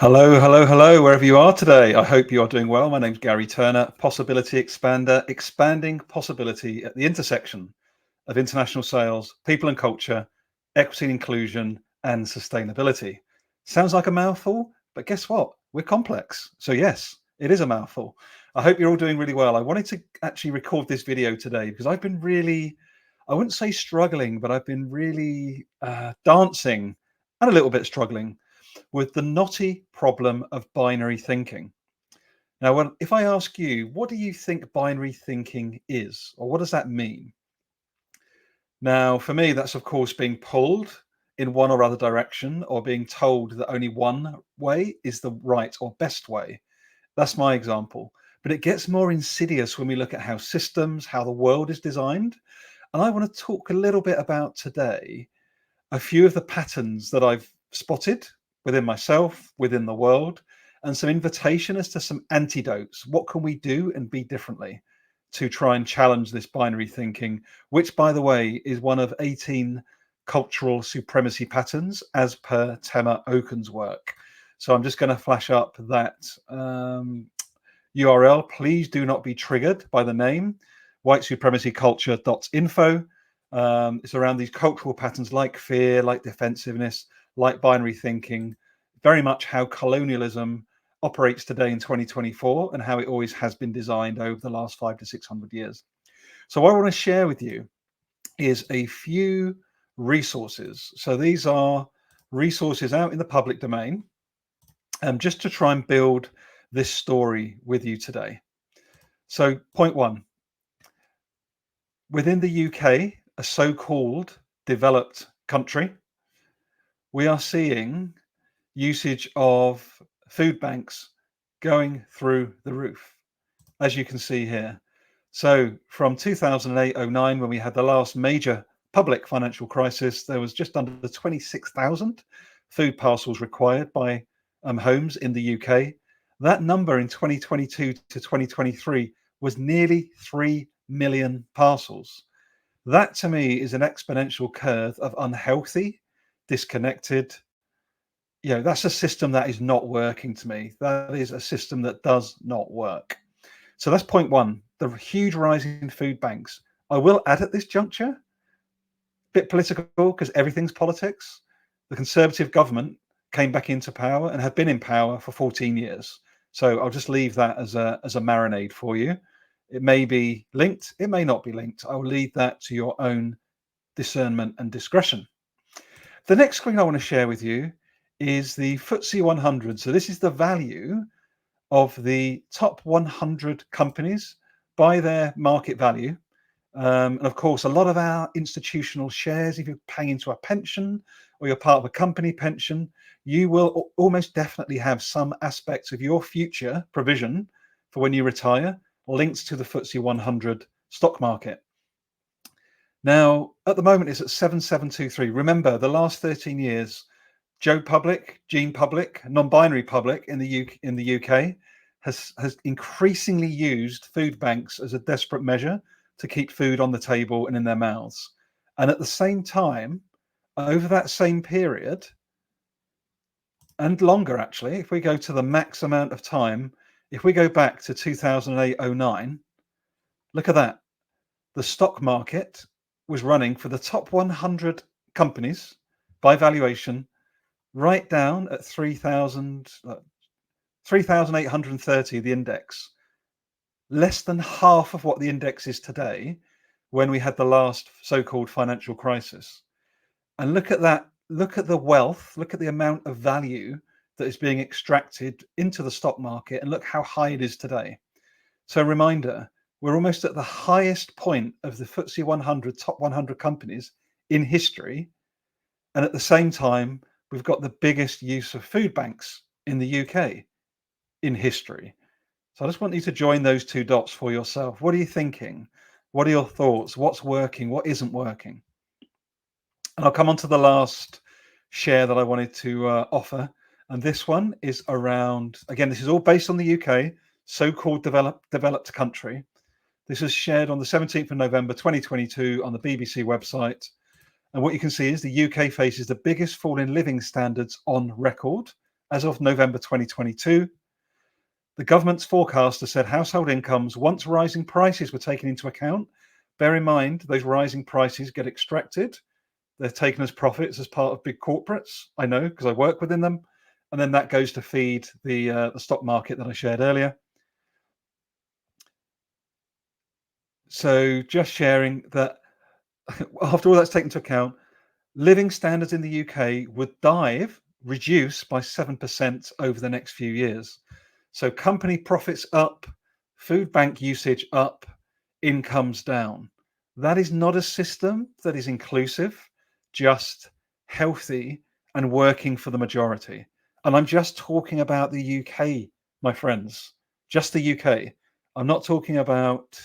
Hello, hello, hello, wherever you are today. I hope you are doing well. My name's Garry Turner, Possibility Expander, expanding possibility at the intersection of international sales, people and culture, equity and inclusion, and sustainability. Sounds like a mouthful, but guess what? We're complex. So yes, it is a mouthful. I hope you're all doing really well. I wanted to actually record this video today because I've been really, I wouldn't say struggling, but I've been really dancing and a little bit struggling with the knotty problem of binary thinking. Now, if I ask you, what do you think binary thinking is, or what does that mean? Now, for me, that's of course being pulled in one or other direction, or being told that only one way is the right or best way. That's my example. But it gets more insidious when we look at how systems, how the world is designed. And I want to talk a little bit about today a few of the patterns that I've spotted within myself, within the world, and some invitation as to some antidotes. What can we do and be differently to try and challenge this binary thinking, which, by the way, is one of 18 cultural supremacy patterns as per Tema Okun's work. So I'm just going to flash up that URL. Please do not be triggered by the name, whitesupremacyculture.info. It's around these cultural patterns like fear, like defensiveness, like binary thinking, very much how colonialism operates today in 2024 and how it always has been designed over the last 500 to 600 years. So what I want to share with you is a few resources. So these are resources out in the public domain, just to try and build this story with you today. So point one, within the UK, a so-called developed country, we are seeing usage of food banks going through the roof, as you can see here. So from 2008-09, when we had the last major public financial crisis, there was just under 26,000 food parcels required by homes in the UK. That number in 2022 to 2023 was nearly 3 million parcels. That to me is an exponential curve of unhealthy, disconnected. That's a system that is not working to me. That is a system that does not work. So that's point one, the huge rise in food banks. I will add at this juncture, a bit political because everything's politics. The Conservative government came back into power and have been in power for 14 years. So I'll just leave that as a marinade for you. It may be linked, it may not be linked. I will leave that to your own discernment and discretion. The next screen I want to share with you is the FTSE 100. So this is the value of the top 100 companies by their market value. And of course, a lot of our institutional shares, if you're paying into a pension or you're part of a company pension, you will almost definitely have some aspects of your future provision for when you retire linked to the FTSE 100 stock market. Now, at the moment, it's at 7723. Remember, the last 13 years, Joe Public, Gene Public, non-binary public in the UK has increasingly used food banks as a desperate measure to keep food on the table and in their mouths. And at the same time, over that same period, and longer actually, if we go to the max amount of time, if we go back to 2008-09, look at that. The stock market was running for the top 100 companies by valuation right down at 3,830, the index, less than half of what the index is today when we had the last so-called financial crisis. And look at that, look at the wealth, look at the amount of value that is being extracted into the stock market, and look how high it is today. So reminder, we're almost at the highest point of the FTSE 100, top 100 companies in history. And at the same time, we've got the biggest use of food banks in the UK in history. So I just want you to join those two dots for yourself. What are you thinking? What are your thoughts? What's working? What isn't working? And I'll come on to the last share that I wanted to offer. And this one is around, again, this is all based on the UK, so-called developed country. This was shared on the 17th of November, 2022 on the BBC website. And what you can see is the UK faces the biggest fall in living standards on record As of November 2022, the government's forecaster said household incomes, once rising prices were taken into account, bear in mind those rising prices get extracted. They're taken as profits as part of big corporates. I know because I work within them. And then that goes to feed the stock market that I shared earlier. So just sharing that after all that's taken into account, living standards in the UK would reduce by 7% over the next few years. So company profits up, food bank usage up, incomes down. That is not a system that is inclusive, just healthy and working for the majority. And I'm just talking about the UK, my friends, just the UK. I'm not talking about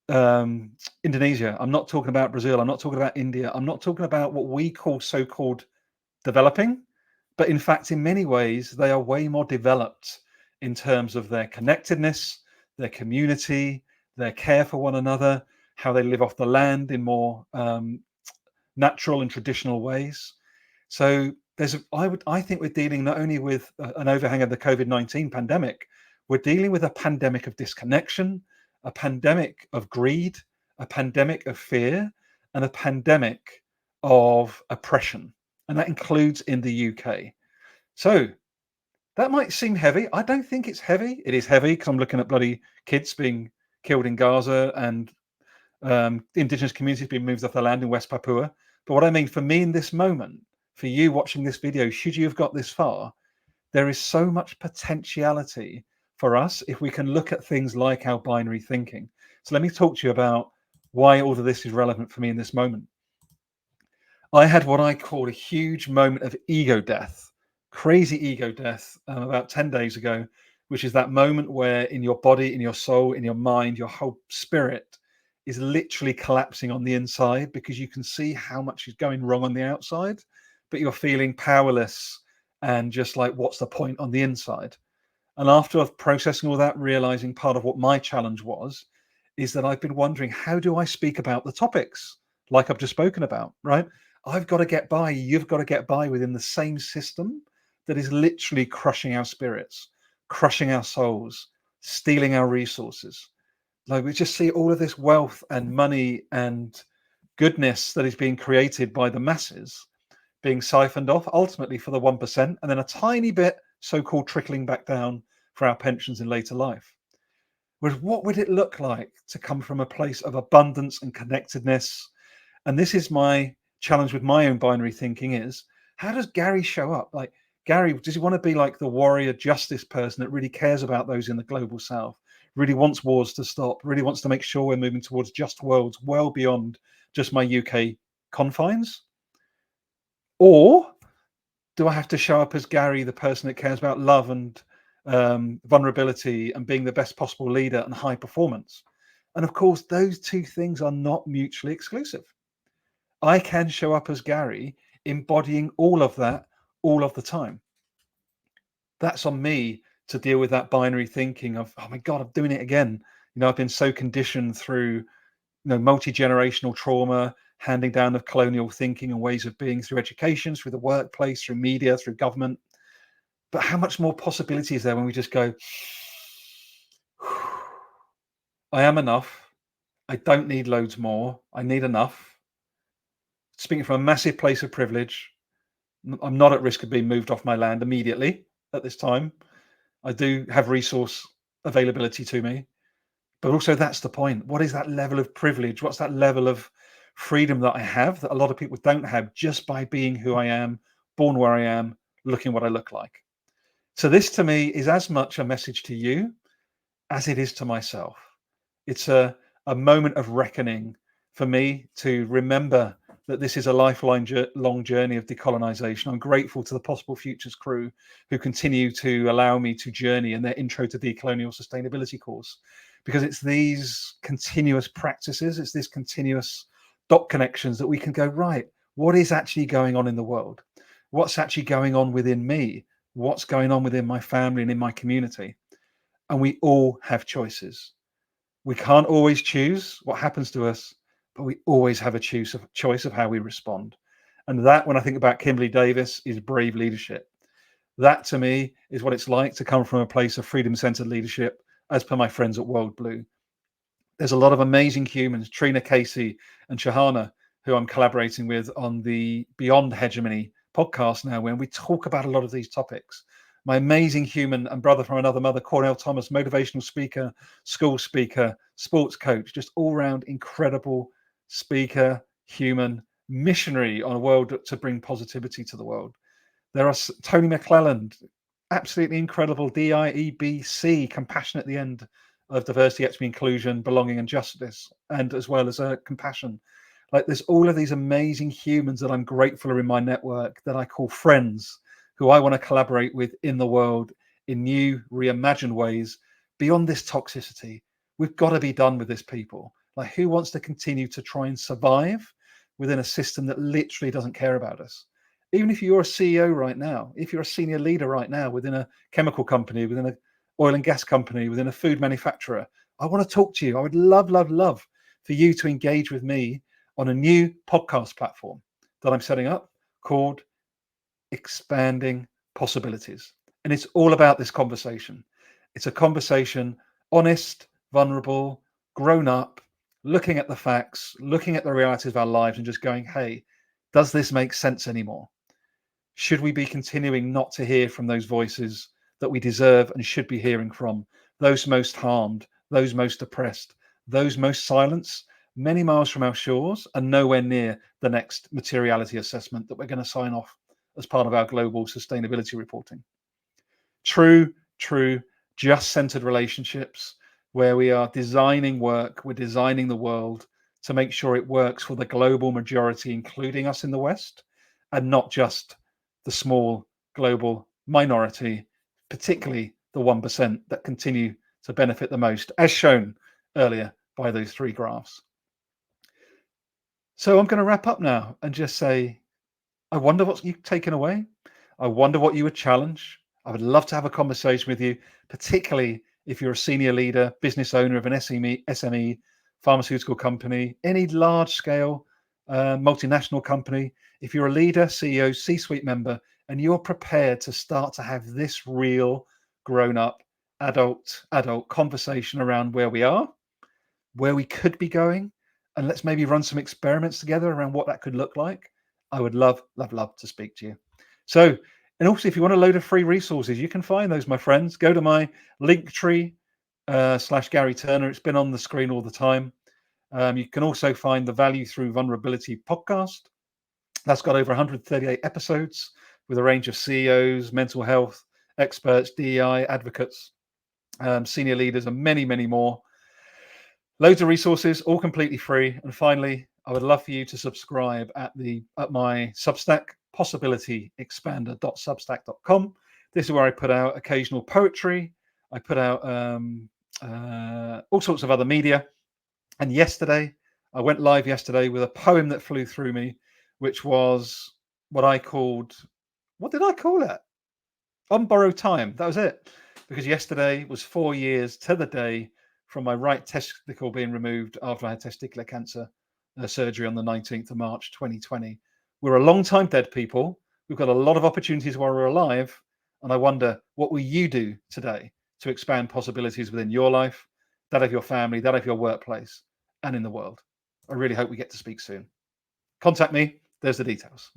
Indonesia. I'm not talking about Brazil. I'm not talking about India. I'm not talking about what we call so-called developing, but in fact, in many ways, they are way more developed in terms of their connectedness, their community, their care for one another, how they live off the land in more natural and traditional ways. So I think we're dealing not only with an overhang of the COVID-19 pandemic, we're dealing with a pandemic of disconnection, a pandemic of greed, a pandemic of fear, and a pandemic of oppression. And that includes in the UK. So that might seem heavy. I don't think it's heavy. It is heavy because I'm looking at bloody kids being killed in Gaza and indigenous communities being moved off their land in West Papua. But what I mean for me in this moment, for you watching this video, should you have got this far, there is so much potentiality for us if we can look at things like our binary thinking. So let me talk to you about why all of this is relevant for me in this moment. I had what I call a huge moment of ego death, crazy ego death, about 10 days ago, which is that moment where in your body, in your soul, in your mind, your whole spirit is literally collapsing on the inside because you can see how much is going wrong on the outside, but you're feeling powerless and just like, what's the point on the inside? And after processing all that, realizing part of what my challenge was, is that I've been wondering, how do I speak about the topics like I've just spoken about, right? I've got to get by, you've got to get by within the same system that is literally crushing our spirits, crushing our souls, stealing our resources. Like we just see all of this wealth and money and goodness that is being created by the masses being siphoned off ultimately for the 1%, and then a tiny bit so-called trickling back down for our pensions in later life. Whereas what would it look like to come from a place of abundance and connectedness? And this is my challenge with my own binary thinking is, how does Garry show up? Like Garry, does he want to be like the warrior justice person that really cares about those in the global south, really wants wars to stop, really wants to make sure we're moving towards just worlds well beyond just my UK confines? Or do I have to show up as Garry, the person that cares about love and vulnerability and being the best possible leader and high performance? And of course, those two things are not mutually exclusive. I can show up as Garry, embodying all of that all of the time. That's on me to deal with that binary thinking of, oh my God, I'm doing it again. You know, I've been so conditioned through multi-generational trauma, handing down of colonial thinking and ways of being through education, through the workplace, through media, through government. But how much more possibility is there when we just go, I am enough. I don't need loads more. I need enough. Speaking from a massive place of privilege, I'm not at risk of being moved off my land immediately at this time. I do have resource availability to me. But also that's the point. What is that level of privilege? What's that level of freedom that I have that a lot of people don't have just by being who I am, born where I am, looking what I look like? So this to me is as much a message to you as it is to myself. It's a moment of reckoning for me to remember that this is a lifelong long journey of decolonization. I'm grateful to the Possible Futures crew who continue to allow me to journey in their Intro to Decolonial Sustainability course, because it's these continuous practices, it's this continuous dot connections that we can go, right, what is actually going on in the world? What's actually going on within me? What's going on within my family and in my community? And we all have choices. We can't always choose what happens to us, but we always have a choice of how we respond. And that, when I think about Kimberly Davis, is brave leadership. That to me is what it's like to come from a place of freedom-centered leadership, as per my friends at World Blue. There's a lot of amazing humans, Trina Casey and Shahana, who I'm collaborating with on the Beyond Hegemony podcast now, when we talk about a lot of these topics. My amazing human and brother from another mother, Cornell Thomas, motivational speaker, school speaker, sports coach, just all round incredible speaker, human, missionary on a world to bring positivity to the world. There are Tony McClelland, absolutely incredible, DIEBC, compassion at the end of diversity, equity, inclusion, belonging, and justice, and as well as compassion. Like, there's all of these amazing humans that I'm grateful are in my network that I call friends, who I want to collaborate with in the world in new, reimagined ways beyond this toxicity. We've got to be done with this, people. Like, who wants to continue to try and survive within a system that literally doesn't care about us? Even if you're a CEO right now, if you're a senior leader right now within a chemical company, within an oil and gas company, within a food manufacturer, I want to talk to you. I would love, love, love for you to engage with me on a new podcast platform that I'm setting up called Expanding Possibilities. And it's all about this conversation. It's a conversation, honest, vulnerable, grown up, looking at the facts, looking at the realities of our lives and just going, hey, does this make sense anymore? Should we be continuing not to hear from those voices that we deserve and should be hearing from? Those most harmed, those most oppressed, those most silenced, many miles from our shores and nowhere near the next materiality assessment that we're going to sign off as part of our global sustainability reporting. True, just centered relationships where we are designing work, we're designing the world to make sure it works for the global majority, including us in the West, and not just the small global minority, particularly the 1% that continue to benefit the most, as shown earlier by those three graphs. So I'm going to wrap up now and just say, I wonder what you've taken away. I wonder what you would challenge. I would love to have a conversation with you, particularly if you're a senior leader, business owner of an SME, pharmaceutical company, any large scale multinational company. If you're a leader, CEO, C-suite member, and you're prepared to start to have this real grown-up adult conversation around where we are, where we could be going, and let's maybe run some experiments together around what that could look like, I would love, love, love to speak to you. So, and also, if you want a load of free resources, you can find those, my friends. Go to my Linktree / Garry Turner. It's been on the screen all the time. You can also find the Value Through Vulnerability podcast. That's got over 138 episodes with a range of CEOs, mental health experts, DEI advocates, senior leaders, and many, many more. Loads of resources, all completely free. And finally, I would love for you to subscribe at my Substack, possibilityexpander.substack.com. This is where I put out occasional poetry. I put out all sorts of other media. And yesterday, I went live yesterday with a poem that flew through me, which was what did I call it? On borrowed time. That was it. Because yesterday was 4 years to the day from my right testicle being removed after I had testicular cancer surgery on the 19th of March, 2020. We're a long time dead, people. We've got a lot of opportunities while we're alive. And I wonder, what will you do today to expand possibilities within your life, that of your family, that of your workplace, and in the world? I really hope we get to speak soon. Contact me. There's the details.